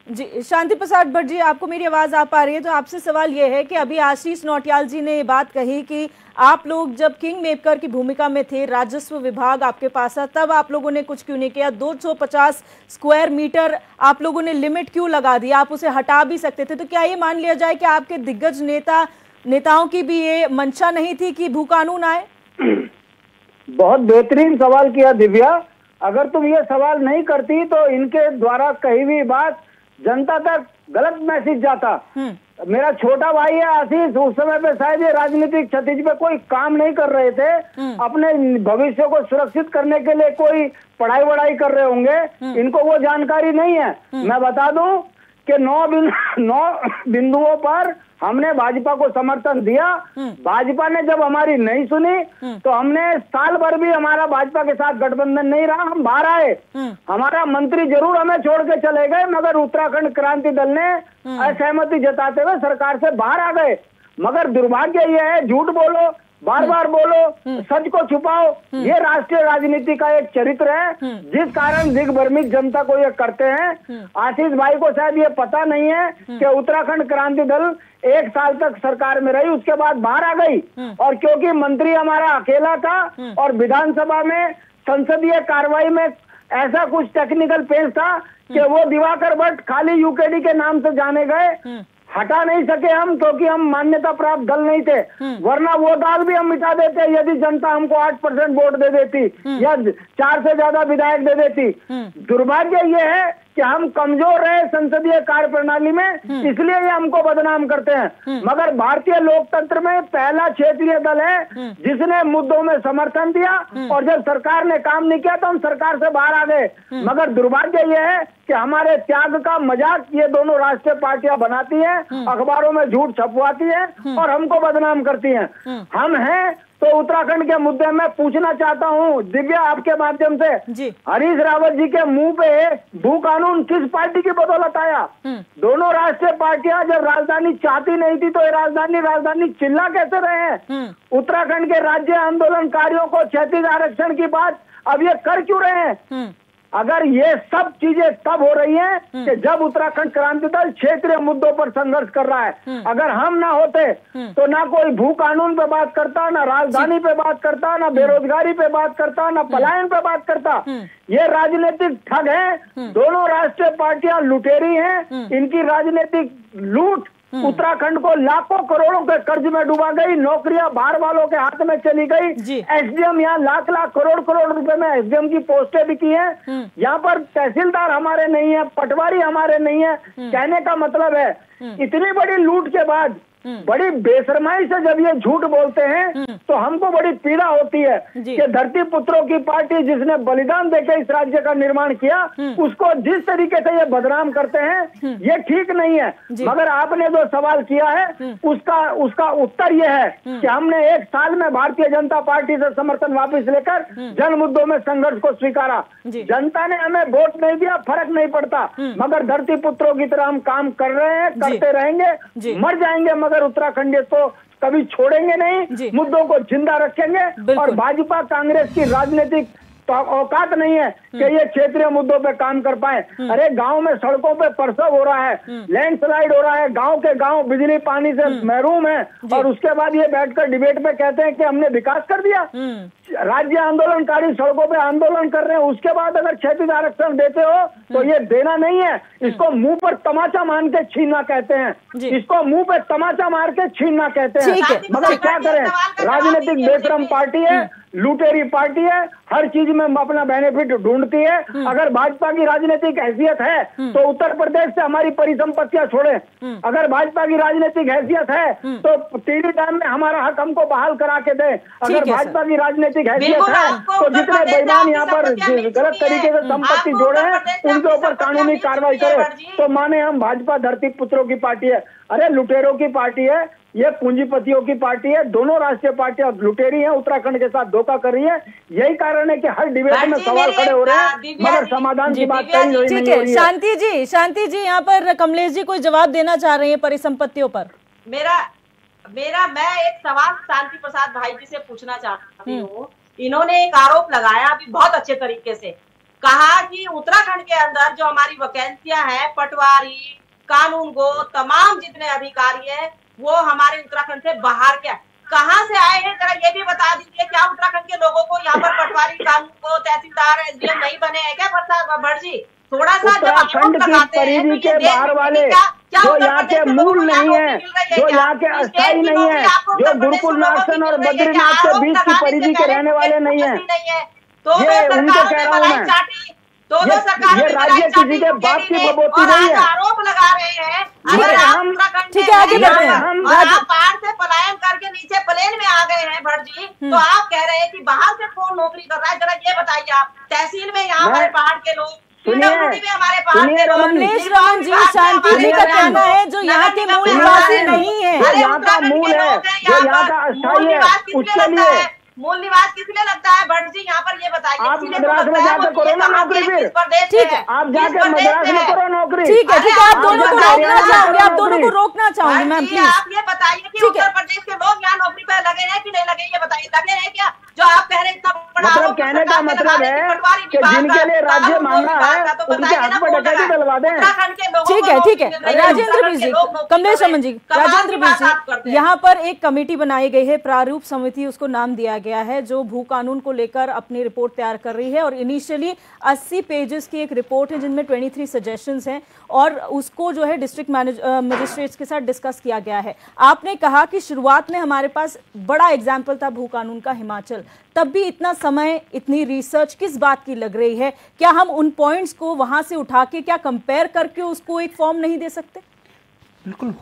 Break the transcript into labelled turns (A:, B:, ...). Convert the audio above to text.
A: जी, शांति प्रसाद भट्ट जी, आपको मेरी आवाज आ पा रही है? तो आपसे सवाल ये है कि अभी आशीष नौटियाल जी ने ये बात कही कि आप लोग जब किंग मेकर की भूमिका में थे, राजस्व विभाग आपके पास था, तब आप लोगों ने कुछ क्यों नहीं किया? 250 स्क्वायर मीटर आप लोगों ने लिमिट क्यों लगा दी? आप उसे हटा भी सकते थे। तो क्या ये मान लिया जाए कि आपके दिग्गज नेताओं की भी ये मंशा नहीं थी कि भू कानून आए?
B: बहुत बेहतरीन सवाल किया दिव्या। अगर तुम ये सवाल नहीं करती तो इनके द्वारा कही हुई बात जनता तक गलत मैसेज जाता। मेरा छोटा भाई है आशीष, उस समय पे शायद ये राजनीतिक क्षतिज पे कोई काम नहीं कर रहे थे, अपने भविष्य को सुरक्षित करने के लिए कोई पढ़ाई वढ़ाई कर रहे होंगे, इनको वो जानकारी नहीं है। मैं बता दूं कि 9 बिंदुओं पर हमने भाजपा को समर्थन दिया। भाजपा ने जब हमारी नहीं सुनी तो हमने साल भर भी हमारा भाजपा के साथ गठबंधन नहीं रहा, हम बाहर आए। हमारा मंत्री जरूर हमें छोड़ के चले गए, मगर उत्तराखंड क्रांति दल ने असहमति जताते हुए सरकार से बाहर आ गए। मगर दुर्भाग्य यह है, झूठ बोलो, बार बार बोलो, सच को छुपाओ, ये राष्ट्रीय राजनीति का एक चरित्र है, जिस कारण दिग्भ्रमित जनता को ये करते हैं। आशीष भाई को शायद ये पता नहीं है कि उत्तराखंड क्रांति दल 1 साल तक सरकार में रही, उसके बाद बाहर आ गई। और क्योंकि मंत्री हमारा अकेला था और विधानसभा में संसदीय कार्रवाई में ऐसा कुछ टेक्निकल पेश था कि वो दिवाकर भट्ट खाली यूकेडी के नाम से जाने गए, हटा नहीं सके हम, क्योंकि हम मान्यता प्राप्त दल नहीं थे। वरना वो दाल भी हम मिटा देते यदि जनता हमको 8% वोट दे देती या 4 से ज्यादा विधायक दे देती। दुर्भाग्य ये है कि हम कमजोर रहे संसदीय कार्य प्रणाली में, इसलिए ये हमको बदनाम करते हैं। मगर भारतीय लोकतंत्र में पहला क्षेत्रीय दल है जिसने मुद्दों में समर्थन दिया, और जब सरकार ने काम नहीं किया तो हम सरकार से बाहर आ गए। मगर दुर्भाग्य ये है कि हमारे त्याग का मजाक ये दोनों राष्ट्रीय पार्टियां बनाती हैं, अखबारों में झूठ छपवाती हैं और हमको बदनाम करती हैं। हम हैं तो उत्तराखंड के मुद्दे में पूछना चाहता हूँ दिव्या आपके माध्यम से, हरीश रावत जी के मुंह पे भू कानून किस पार्टी की बदौलत आया? दोनों राष्ट्रीय पार्टियां जब राजधानी चाहती नहीं थी तो ये राजधानी चिल्ला कैसे रहे हैं? उत्तराखंड के राज्य आंदोलनकारियों को क्षैतिज आरक्षण की बात अब ये कर क्यों रहे हैं? अगर ये सब चीजें तब हो रही हैं कि जब उत्तराखंड क्रांति दल क्षेत्रीय मुद्दों पर संघर्ष कर रहा है। अगर हम ना होते तो ना कोई भू कानून पे बात करता, ना राजधानी पे बात करता, ना बेरोजगारी पे बात करता, ना पलायन पे बात करता। ये राजनीतिक ठग है, दोनों राष्ट्रीय पार्टियां लुटेरी हैं, इनकी राजनीतिक लूट उत्तराखंड को लाखों करोड़ों के कर्ज में डुबा गई, नौकरियां बाहर वालों के हाथ में चली गई। एसडीएम यहाँ लाख करोड़ रुपए में एसडीएम की पोस्टें भी की हैं। यहाँ पर तहसीलदार हमारे नहीं है, पटवारी हमारे नहीं है। कहने का मतलब है इतनी बड़ी लूट के बाद बड़ी बेशर्माई से जब ये झूठ बोलते हैं तो हमको बड़ी पीड़ा होती है कि धरती पुत्रों की पार्टी जिसने बलिदान देकर इस राज्य का निर्माण किया, उसको जिस तरीके से ये बदनाम करते हैं ये ठीक नहीं है। मगर आपने जो सवाल किया है उसका उत्तर ये है कि हमने 1 साल में भारतीय जनता पार्टी से समर्थन वापस लेकर जन मुद्दों में संघर्ष को स्वीकारा। जनता ने हमें वोट नहीं दिया, फर्क नहीं पड़ता, मगर धरती पुत्रों की तरह हम काम कर रहे हैं, करते रहेंगे, मर जाएंगे मगर उत्तराखंड तो कभी छोड़ेंगे नहीं, मुद्दों को जिंदा रखेंगे। और भाजपा कांग्रेस की राजनीतिक तो औकात नहीं है कि ये क्षेत्रीय मुद्दों पे काम कर पाए। अरे गांव में सड़कों पे प्रसव हो रहा है, लैंडस्लाइड हो रहा है, गांव के गांव बिजली पानी से महरूम है, और उसके बाद ये बैठकर डिबेट में कहते हैं कि हमने विकास कर दिया। राज्य आंदोलनकारी सड़कों पे आंदोलन कर रहे हैं, उसके बाद अगर क्षैतिज आरक्षण देते हो तो ये देना नहीं है, इसको मुंह पर तमाचा मान के छीनना कहते हैं, इसको मुंह पे तमाचा मार के छीनना कहते हैं। मगर क्या करें, राजनीतिक बेशरम पार्टी है, लुटेरी पार्टी है, हर चीज में अपना बेनिफिट ढूंढती है। अगर भाजपा की राजनीतिक हैसियत है तो उत्तर प्रदेश से हमारी परिसंपत्तियां छोड़े। अगर भाजपा की राजनीतिक हैसियत है तो टीडी डैम में हमारा हक हमको बहाल करा के दे। अगर भाजपा की राजनीतिक हैसियत है तो जितने बेईमान यहाँ पर गलत तरीके से संपत्ति जोड़े हैं उनके ऊपर कानूनी कार्रवाई करे तो माने हम भाजपा धरती पुत्रों की पार्टी है। अरे लुटेरों की पार्टी है, ये पूंजीपतियों की पार्टी है। दोनों राष्ट्रीय पार्टियां लुटेरी हैं, उत्तराखंड के साथ धोखा कर रही है। यही कारण है कि हर डिबेट में सवाल खड़े हो रहे हैं मगर समाधान की बात कहीं नहीं हो रही है।
A: शांति जी यहाँ पर कमलेश जी कोई जवाब देना चाह रहे हैं परिसंपत्तियों पर।
C: मैं एक सवाल शांति प्रसाद भाई जी से पूछना चाहती हूँ। इन्होंने एक आरोप लगाया अभी बहुत अच्छे तरीके से कहा कि उत्तराखंड के अंदर जो हमारी वैकेंसियां हैं, पटवारी, कानून गो, तमाम जितने अधिकारी हैं वो हमारे उत्तराखंड से बाहर के कहाँ से आए हैं, जरा ये भी बता दीजिए। क्या उत्तराखंड के लोगों को यहाँ पर पटवारी, कानून गो, तहसीलदार, एसडीएम नहीं बने हैं क्या भट्ट जी? थोड़ा सा
B: उत्तराखंड की परिधि के बाहर वाले जो यहाँ के मूल नहीं है, जो यहाँ के अस्थायी नहीं है, जो गुरुकुलनाथ और बद्रीनाथ के बीच की परिधि के रहने वाले नहीं है, ये उनको कह रहा हूँ मैं। ये राज्य किसी के बाप की बबोती नहीं है।
C: आरोप लगा रहे हैं
A: ठीक है, आगे बढ़ते हैं।
C: आप पहाड़ से पलायन करके नीचे प्लेन में आ गए हैं भट्ट जी, तो आप कह रहे हैं कि बाहर से कौन नौकरी कर रहा है? जरा ये बताइए आप। तहसील में यहाँ हमारे पहाड़ के लोग, हमारे पहाड़ के लोग।
A: कमलेश रमन जी, शांति जी का कहना है जो यहाँ के मूल निवासी नहीं है,
B: यहाँ का मूल है, जो यहाँ का अस्थायी है, उसके लिए
C: मूल निवास किस लिए लगता है भट्ट जी? यहाँ पर ये बताइए।
B: आप मद्रास में जाकर करो ना नौकरी, फिर
C: ठीक है,
B: आप जाकर मद्रास में करो नौकरी।
A: ठीक है, आप दोनों को रोकना चाहूंगी, आप दोनों को रोकना चाहूंगी मैम, प्लीज।
C: आप ये बताइए कि उत्तर प्रदेश के लोग यहाँ नौकरी पे लगे हैं कि नहीं लगे, ये बताइए। लगे हैं क्या? जो आप कह रहे हैं इतना बड़ा,
B: मतलब कहने का मतलब है कि जिनके लिए राज्य मांगना है उनके हाथ पर डकैती डलवा दें।
A: ठीक है, ठीक है। राजेंद्र जी, कमलेश रमन जी, राजेंद्र जी, यहाँ पर एक कमेटी बनाई गई है, प्रारूप समिति उसको नाम दिया गया है, जो भू कानून को लेकर अपनी रिपोर्ट तैयार कर रही है। और इनिशियली 80 पेजेस की एक रिपोर्ट है जिनमें 23 सजेशंस हैं और उसको जो है डिस्ट्रिक्ट मजिस्ट्रेट्स के साथ डिस्कस किया गया है। आपने कहा कि शुरुआत में हमारे पास बड़ा एग्जाम्पल था भू कानून का हिमाचल, तब भी इतना समय, इतनी रिसर्च किस बात की लग रही है? क्या हम उन पॉइंट्स को वहां से उठा के क्या कंपेयर करके उसको एक फॉर्म नहीं दे सकते?
D: बिल्कुल।